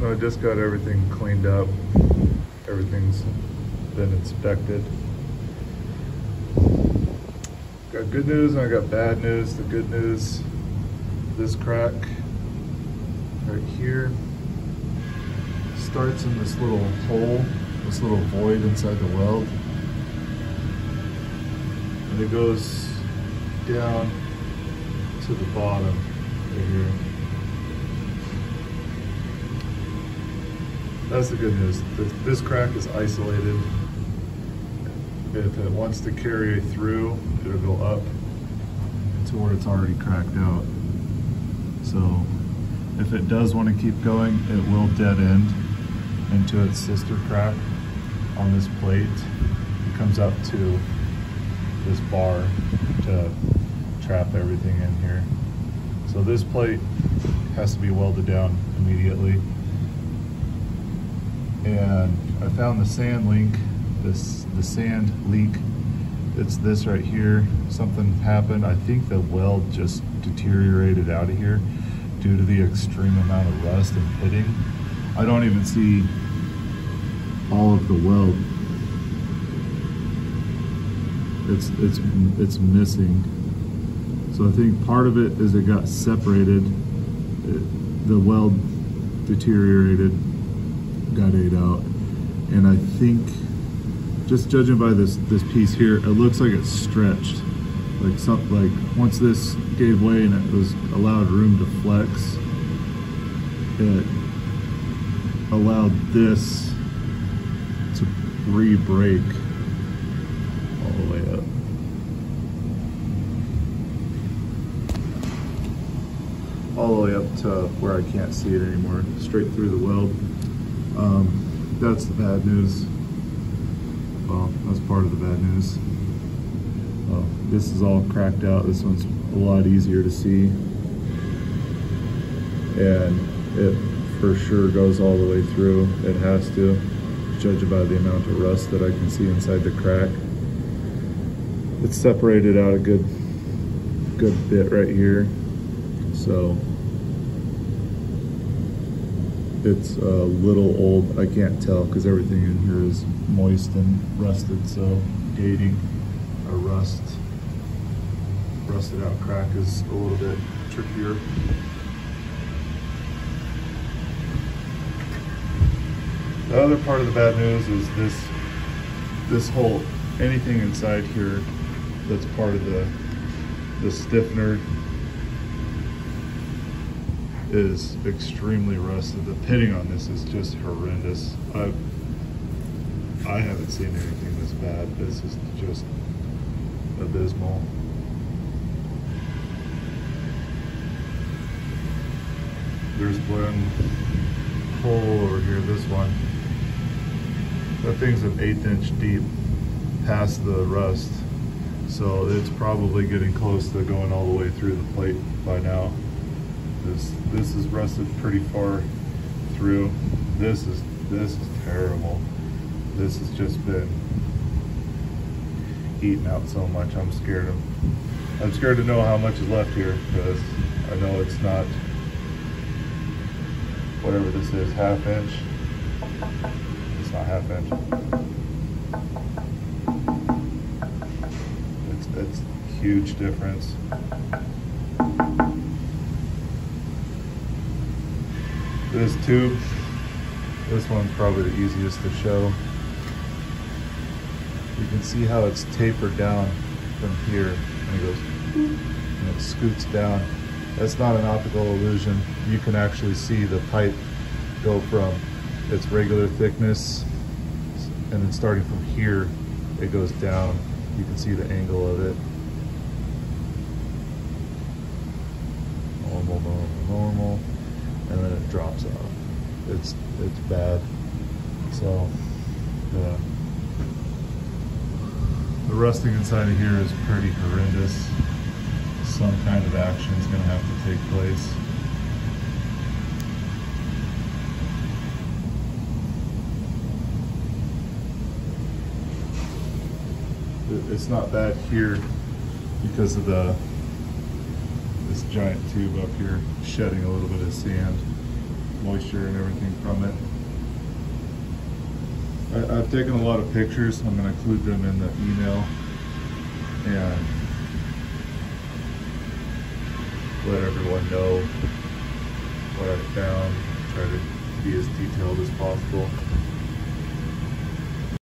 So I just got everything cleaned up. Everything's been inspected. Got good news and I got bad news. The good news, this crack right here starts in this little hole, this little void inside the weld. And it goes down to the bottom right here. That's the good news. This crack is isolated. If it wants to carry through, it'll go up to where it's already cracked out. So if it does want to keep going, it will dead end into its sister crack on this plate. It comes up to this bar to trap everything in here. So this plate has to be welded down immediately. And I found the sand link, the sand leak. It's this right here. Something happened. I think the weld just deteriorated out of here due to the extreme amount of rust and pitting. I don't even see all of the weld. It's missing. So I think part of it is it got separated. The weld deteriorated, got ate out, and I think, just judging by this piece here, it looks like it's stretched. Like once this gave way and it was allowed room to flex, it allowed this to re-break all the way up. All the way up to where I can't see it anymore, straight through the weld. That's the bad news. Well, that's part of the bad news. This is all cracked out. This one's a lot easier to see. And it for sure goes all the way through. It has to, judging by the amount of rust that I can see inside the crack. It's separated out a good bit right here. So it's a little old. I can't tell because everything in here is moist and rusted, so dating a rusted out crack is a little bit trickier. The other part of the bad news is this whole, anything inside here that's part of the stiffener is extremely rusted. The pitting on this is just horrendous. I haven't seen anything this bad. This is just abysmal. There's one hole over here, this one. That thing's an 1/8 inch deep past the rust. So it's probably getting close to going all the way through the plate by now. This is rusted pretty far through. This is terrible. This has just been eaten out so much. I'm scared to know how much is left here, because I know it's not, whatever this is, 1/2 inch. It's not 1/2 inch. It's a huge difference. This tube, this one's probably the easiest to show. You can see how it's tapered down from here, and it goes, and it scoots down. That's not an optical illusion. You can actually see the pipe go from its regular thickness, and then starting from here, it goes down. You can see the angle of it. Normal, normal, normal. And then it drops off. It's bad. So the rusting inside of here is pretty horrendous. Some kind of action is going to have to take place. It's not bad here because of this giant tube up here shedding a little bit of sand. moisture and everything from it. I've taken a lot of pictures. I'm going to include them in the email and let everyone know what I found. Try to be as detailed as possible.